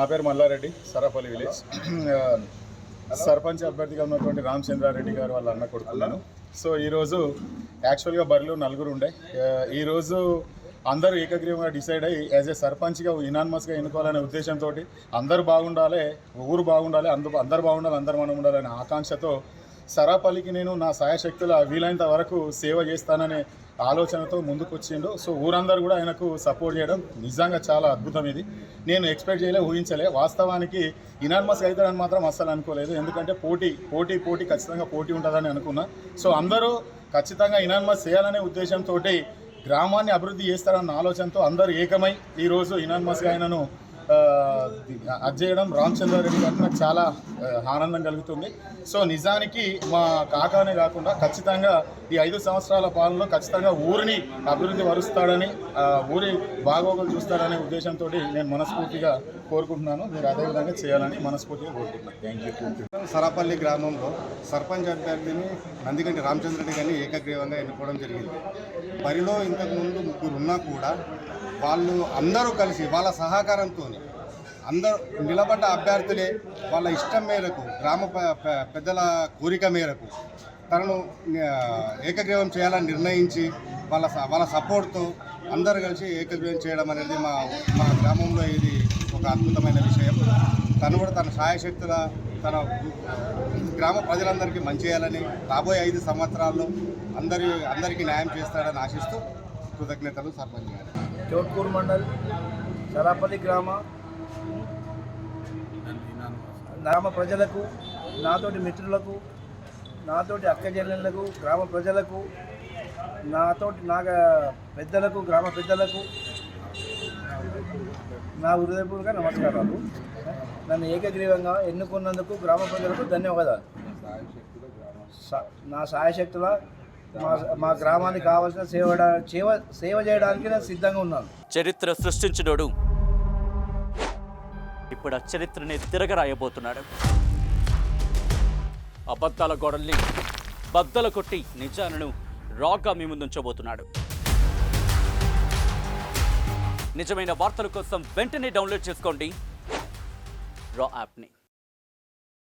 నా పేరు మల్లారెడ్డి, సరాపల్లి విలేజ్. సర్పంచ్ అభ్యర్థిగా ఉన్నటువంటి రామచంద్రారెడ్డి గారు వాళ్ళ అన్న కొడుకున్నాను. సో ఈరోజు యాక్చువల్గా బరిలో నలుగురు ఉండే. ఈరోజు అందరూ ఏకగ్రీవంగా డిసైడ్ అయ్యి యాజ్ ఏ సర్పంచ్గా ఇనానిమస్గా ఎన్నుకోవాలనే ఉద్దేశంతో అందరూ బాగుండాలి, ఊరు బాగుండాలి, అందరూ బాగుండాలి, అందరూ మనం ఉండాలనే ఆకాంక్షతో సరాపల్లికి నేను నా సాయశక్తుల వీలైనంత వరకు సేవ చేస్తాననే ఆలోచనతో ముందుకు వచ్చిండు. సో ఊరందరూ కూడా ఆయనకు సపోర్ట్ చేయడం నిజంగా చాలా అద్భుతం. ఇది నేను ఎక్స్పెక్ట్ చేయలే, ఊహించలే. వాస్తవానికి ఇనానిమస్గా అవుతాడని మాత్రం అస్సలు అనుకోలేదు. ఎందుకంటే పోటీ ఖచ్చితంగా పోటీ ఉంటుందని అనుకున్నా. సో అందరూ ఖచ్చితంగా ఇనానిమస్ చేయాలనే ఉద్దేశంతో గ్రామాన్ని అభివృద్ధి చేస్తారన్న ఆలోచనతో అందరూ ఏకమై ఈరోజు ఇనానిమస్గా ఆయనను అది చేయడం రామచంద్రారెడ్డి గారికి నాకు చాలా ఆనందం కలుగుతుంది. సో నిజానికి మా కాకానే కాకుండా ఖచ్చితంగా ఈ 5 సంవత్సరాల పాలనలో ఖచ్చితంగా ఊరిని అభివృద్ధి పరుస్తాడని, ఊరి బాగోగులు చూస్తాడనే ఉద్దేశంతో నేను మనస్ఫూర్తిగా కోరుకుంటున్నాను. మీరు అదేవిధంగా చేయాలని మనస్ఫూర్తిగా కోరుకుంటున్నాను. Thank you. సరాపల్లి గ్రామంలో సర్పంచ్ అభ్యర్థిని నందిగంటి రామచంద్రరెడ్డి గారిని ఏకగ్రీవంగా ఎన్నుకోవడం జరిగింది. బరిలో ఇంతకుముందు 3 ఉన్నా కూడా వాళ్ళు అందరూ కలిసి వాళ్ళ సహకారంతో అందరూ నిలబడ్డ అభ్యర్థులే వాళ్ళ ఇష్టం మేరకు, గ్రామ పెద్దల కోరిక మేరకు తనను ఏకగ్రీవం చేయాలని నిర్ణయించి వాళ్ళ సపోర్ట్తో అందరూ కలిసి ఏకగ్రీవం చేయడం అనేది మా గ్రామంలో ఇది ఒక అద్భుతమైన విషయం. తను కూడా తన సాయశక్తుల తన గ్రామ ప్రజలందరికీ మంచి చేయాలని, రాబోయే 5 సంవత్సరాల్లో అందరికీ న్యాయం చేస్తాడని ఆశిస్తూ కృతజ్ఞతలు సర్పంచ్ గారు. చోట్కూరు మండల్ సరాపల్లి గ్రామ ప్రజలకు, నాతోటి మిత్రులకు, నాతోటి అక్కచెల్లెళ్లకు, గ్రామ ప్రజలకు, నా పెద్దలకు, గ్రామ పెద్దలకు నా హృదయపూర్వక నమస్కారాలు. నన్ను ఏకగ్రీవంగా ఎన్నుకున్నందుకు గ్రామ ప్రజలకు ధన్యవాదాలు. నా సాయశక్తుల మా గ్రామానికి కావాల్సిన సేవ చేయడానికి నేను సిద్ధంగా ఉన్నాను. చరిత్ర సృష్టించినోడు ఇప్పుడు ఆ చరిత్రని తిరగరాయబోతున్నాడు. అబద్ధాల గోడల్ని బద్దలు కొట్టి నిజాలను రాగా మీ ముందుంచబోతున్నాడు. నిజమైన వార్తల కోసం వెంటనే డౌన్లోడ్ చేసుకోండి రా యాప్ని.